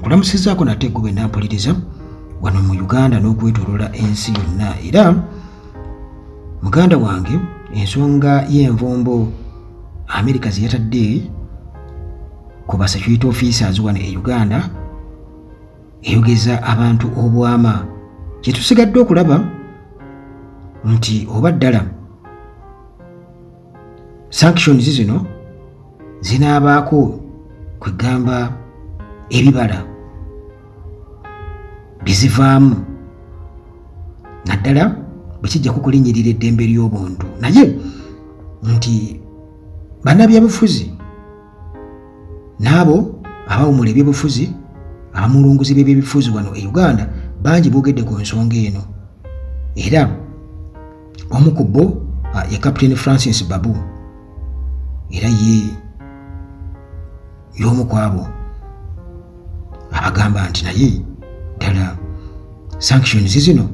nkulamusizaako nate gwe nampuliriza wano mu Uganda n'okwetooloola ensi yonna. Era muganda wange, ensonga y'envumbo America ze yatadde ku ba security officers wano e Uganda eyogeza abantu obwama. Kye tusigadde okulaba nti oba ddala sanctions zino zinaabaako kwegamba ebibala bizivaamu naddala bwe kijja kukulinyirira eddembe ly'obuntu. Naye nti bannabyabufuzi n'abo abawumula ebyobufuzi, abamulunguzi b'ebyobufuzi wano e Uganda bangi boogedde ku nsonga eno. Era omu ku bo ye Captain Francis Babu, era y'omu ku abo abagamba nti naye ddala sanctions zino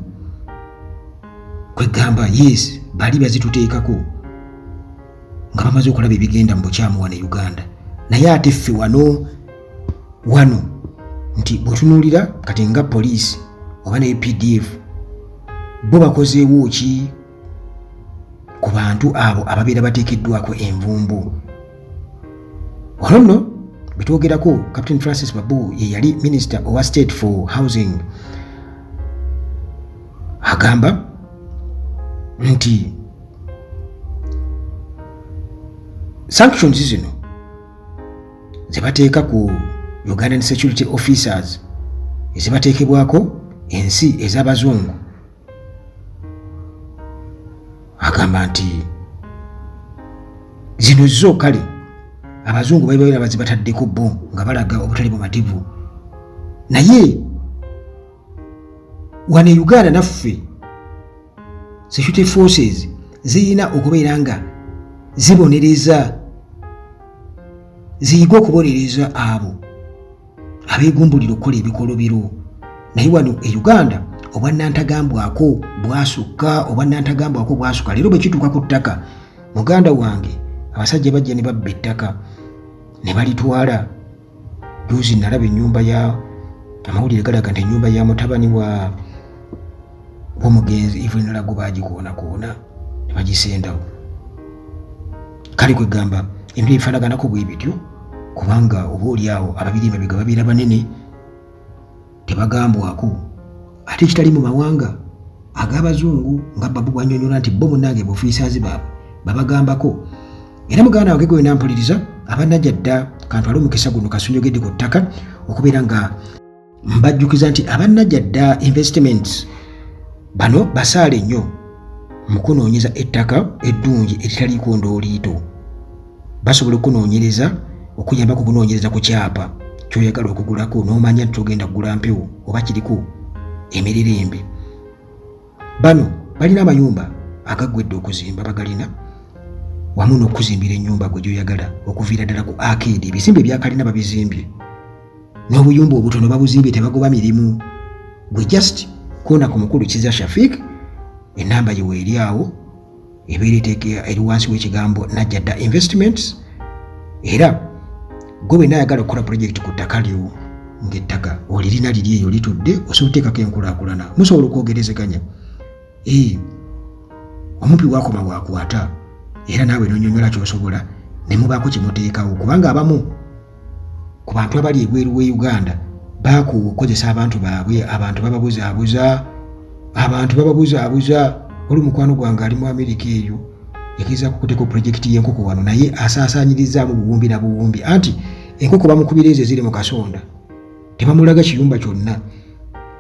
kwegamba yes bali bazituteekako nga bamaze okulaba ebigenda mu bukyamu wano e Uganda. Naye ate ffe wano nti bw'otunuulira kati nga poliisi oba ne PDF bo bakozeewo ki ku bantu abo ababeera bateekeddwako envumbo. Olwo nno betwogerako Captain Francis Babu ye yali Minister owa State for Housing agamba nti sanctions zino zebateeka ku Ugandan security officers ezibateekebwako ensi ez'abazungu, agamba nti zino zo kale abazungu babeera bazibataddeko bo nga balaga obutali bumativu. Naye wane Uganda naffe security forces zirina okubeera nga ziyiga okubonereza abo abeegumbulira okukola ebikolobero. Naye wano e Uganda obwannantagambwako bwasukka. Leero bwe kituuka ku ttaka, muganda wange, abasajja bajja ne babba ettaka ne balitwala. Juzi nalaba ennyumba amawulire galaga nti ennyumba ya mutabani w'omugenzi Evelyn Lago bagikoona ne bagisendawo. Kale kwegamba ebintu ebifaanaganako bwe bityo, kubanga oba oliawo ababiri emabega babeera banene tebagambwako. Ate ekitali mu mawanga ag'abazungu nga Babu bw'annyonnyola nti bo munnange bufiisaazi baabwe babagambako. Era muganda wange gwe nampuliriza abannajja dda kantwale omukisa guno kasunjogedde ku ttaka okubeera nga mbajjukiza nti abannajja dda investments bano basaale nnyo mu kunoonyeza ettaka eddungi eritaliiko ndooliito. Basobola okunoonyereza okuyambako okunoonyereza ku kyapa ky'oyagala okugulako n'omanya nti ogenda kugula mpewo oba kiriko emirerembe. Bano balina amayumba agaggwedde okuzimba bagalina, wamu n'okuzimbira ennyumba gwe gy'oyagala okuviira ddala ku arcade. Ebizimbe ebyakalina babizimbye, n'obuyumba obutono babuzimbye tebagoba mirimu. Gwe just koona ku mukulu Kiza Shafik, ennamba ye weeri awo ebeera eri wansi w'ekigambo Najjadda Investments. Era gwe bwe naayagala okukola project ku ttaka lyo ng'ettaka olirina liri eyo litudde, osobola oteekako enkulaakulana, musobola okwogerezeganya. Omumpi waakoma waakwata, era naawe n'onnyonnyola ky'osobola ne mubaako kye muteekawo, kubanga abamu ku bantu abali ebweru w'e Uganda baakuwa okukozesa abantu baabwe. Abantu bababuzaabuza. Oli mukwano gwange ali mu Amerika eyo yagezaako okuteeka pulojekiti y'enkoko wano, naye asaasaanyirizaamu buwumbi na buwumbi. Anti enkoko bamukubira ezo eziri mu kasonda, tebamulaga kiyumba kyonna.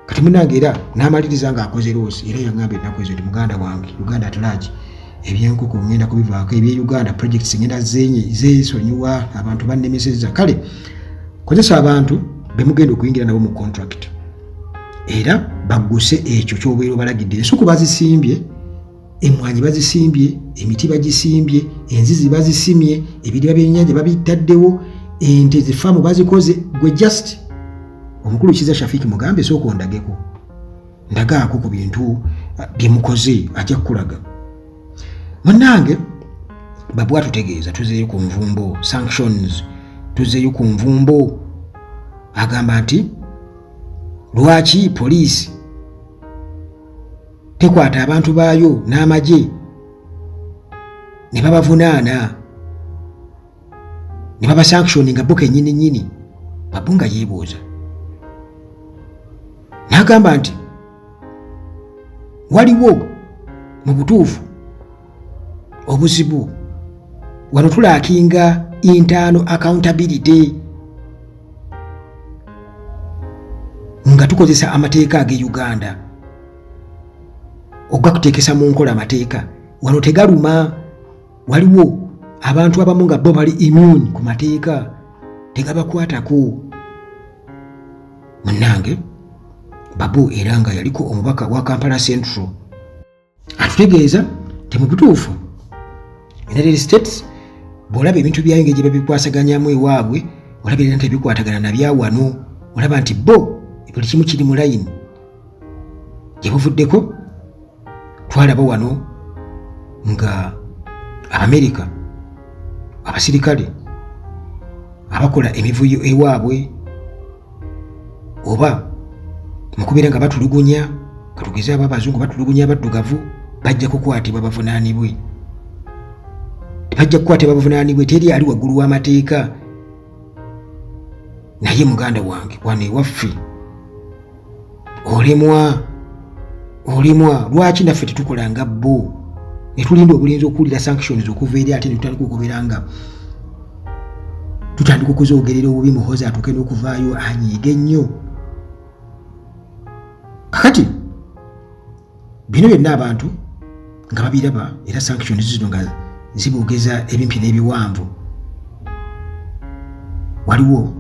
Kati munnange era n'amaliriza ng'akoze loosi, era yaŋŋamba ennaku ezo nti muganda wange, Uganda at large ebyenkoko ngenda kubivaako, ebye Uganda projects ngenda zeesonyiwa, abantu bannemesezza. Kale kozesa abantu be mugenda okuyingira nabo mu contract, era bagguse ekyo ky'obeera obalagidde. Ensuku bazisimbye, emmwanyi bazisimbye, emiti bagisimbye, enzizi bazisimye, ebiriba byennyanja babitaddewo, ente zifaamu bazikoze. Gwe just omukulu Kiza Shafik mugambe sooka ondageko, ndagaako ku bintu bye mukoze, ajja kukulaga. Munnange Babu atutegeeza tuzeeyo ku nvumbo sanctions, tuzeeyo ku nvumbo. Agamba nti lwaki poliisi tekwata abantu baayo n'amagye ne babavunaana ne babasanctioninga bo kennyini? Babu nga yeebuuza n'agamba nti waliwo mu butuufu obuzibu wano tulaakinga internal accountability nga tukozesa amateeka ag'e Uganda okugakuteekesa mu nkola amateeka wano tegaluma. Waliwo abantu abamu nga bo bali immune ku mateeka tegabakwatako. Munnange Babu era nga yaliko omubaka wa Kampala Central atutegeeza te mu butuufu United States bw'olaba ebintu byayo ng'egye babikwasaganyamu ewaabwe olabira nti ebikwatagana nabya wano olaba nti bo buli kimu kiri mu layini. Gye buvuddeko twalaba wano nga Amerika abasirikale abakola emivuyo ewaabwe oba mukubeera nga batulugunya katugeze abo abazungu batulugunya abaddugavu bajja kukwatibwa bavunaanibwe. Bajja kukwatibwa bavunaanibwe teri ali waggulu w'amateeka. Naye muganda wange wano ewaffe olemwa lwaki naffe tetukola nga bo ne tulinda obulinzi okuwulira sanctions okuva eri ate ne tutandika okubeera nga tutandika okuzoogerera obubi muhozi atuuke n'okuvaayo anyiige nnyo. Kakati bino byonna abantu nga babiraba era sanctions zino nga ziboogeza ebimpi n'ebiwanvu. Waliwo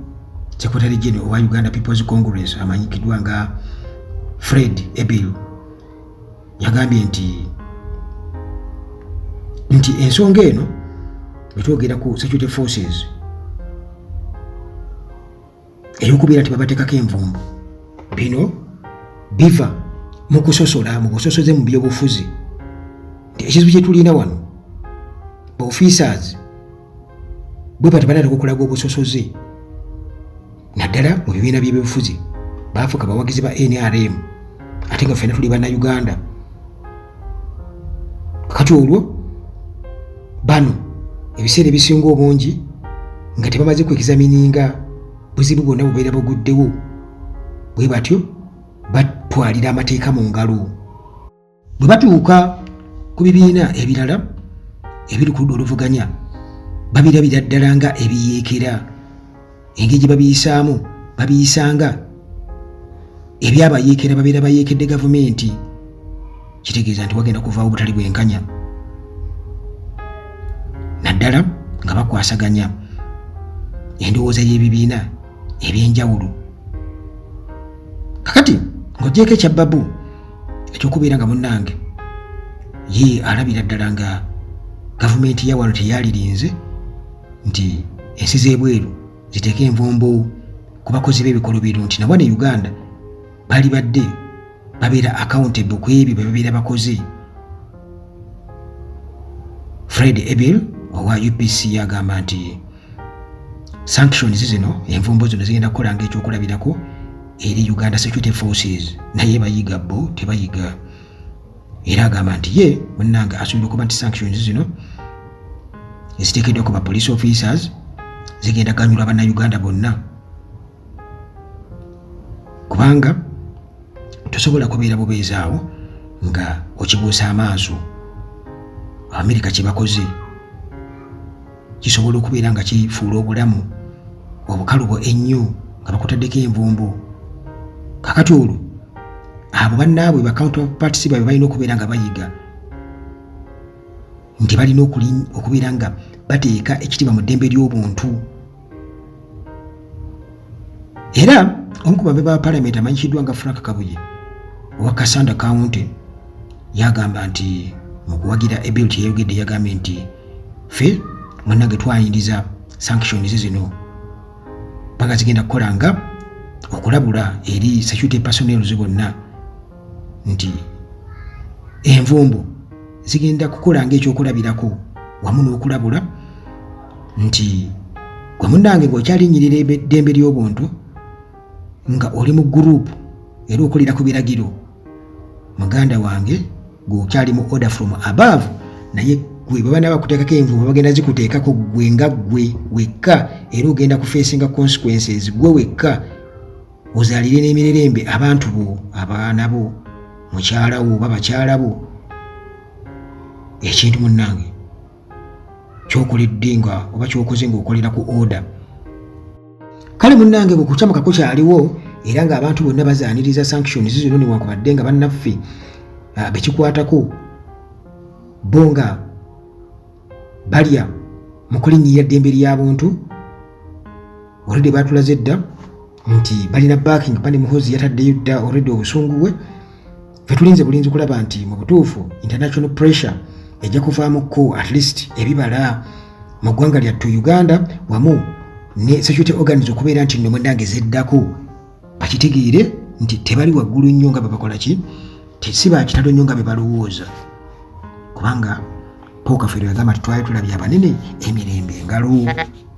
Secretary General wa Uganda People's Congress amanyikiddwa nga Fred Ebill yagambye nti ensonga eno betwogera ku security forces ey'okubeera nti babateekako envumbo bino biva mu kusosola mu busosoze mu byobufuzi. Nti ekizibu kye tulina wano officers bwe batabalala okukolaga obusosoze naddala mu bibiina by'ebyobufuzi baafuuka bawagizi ba NRM ate nga ffenna tuli bannayuganda. Kati olwo bano ebiseera ebisinga obungi nga tebamaze kwekizamininga buzibu bwonna bubeera buguddewo bwe batyo batwalira amateeka mu ngalo. Bwe batuuka ku bibiina ebirala ebiri ku ludda oluvuganya babirabira ddala nga ebiyeekera. Engeri gye babiyisaamu babiyisanga ebyabayeekera babeera bayeekedde gavumenti. Kitegeeza nti wagenda kuvaawo obutali bwenkanya naddala nga bakwasaganya endowooza y'ebibiina ebyenjawulo. Kakati ng'oggyeko ekya Babu ekyokubeera nga munnange ye alabira ddala nga gavumenti ya wano teyalirinze nti ensi z'ebweru ziteeke envumbo ku bakozi b'ebikolo bino nti nawa ne Uganda bali badde babeera accountable ku ebyo bye babeera bakoze. Fred Ebill owa UPC yagamba nti sanctions zino envumbo zino zigenda kukola ng'ekyokulabirako eri Uganda Security Forces naye bayiga bo tebayiga. Era agamba nti ye munnanga asuubira okuba nti sanctions zino eziteekeddwa ku ba police officers zigenda ganyula bannayuganda bonna kubanga tosobola kubeera bubeezaawo nga okibuusa amaaso. Amerika kye bakoze kisobola okubeera nga kifuula obulamu obukalubo ennyo nga bakutaddeko envumbo. Kakati olwo abo bannaabwe ba counterparts baabwe balina okubeera nga bayiga nti balina okubeera nga bateeka ekitiibwa mu ddembe ly'obuntu. Era omu ku babe ba palamenti amanyikiddwa nga Frank Kabuye owa Kasanda County yagamba nti mu kuwagira Ebill kyeyayogedde yagambye nti ffe munnange twayindiza sanctions zino paka zigenda kukola nga okulabula eri security personnel bonna nti envumbo zigenda kukola ng'ekyokulabirako wamu n'okulabula nti gwe munnange ng'okyalinyirira eddembe ly'obuntu nga oli mu gurupu era okolera ku biragiro. Muganda wange gwokyali mu order from above, naye gwe baba nabakuteekako envuba bagenda zikuteekako gwe nga gwe wekka, era ogenda kufeesinga consequences gwe wekka. Ozaalire n'emirerembe abantu bo, abaana bo, mukyala wo oba bakyala bo. Ekintu munnange kyokoledde nga oba kyokoze ng'okolera ku order. Kale munnange bwe kucamuka kukyaliwo era ng'abantu bonna bazaaniriza sanctions zino newankubadde nga bannaffe bekikwatako bo nga balya mu kulinnyirira ddembe ly'abuntu. Oludde baatulaze dda nti balina backing, Pani Muhoozi yataddeyo dda oludde obusungu bwe. Ffe tulinze bulinzi kulaba nti mu butuufu international pressure ejja kuvaamuko at least ebibala mu ggwanga lyattu Uganda wamu ne security organs okubeera nti nno munnange zeddako bakitegeere nti tebali waggulu nnyo nga babakola ki, si bakitalo nnyo nga be balowooza, kubanga Paul Kafeero yagamba nti twali tulabye abanene emirembe engalo.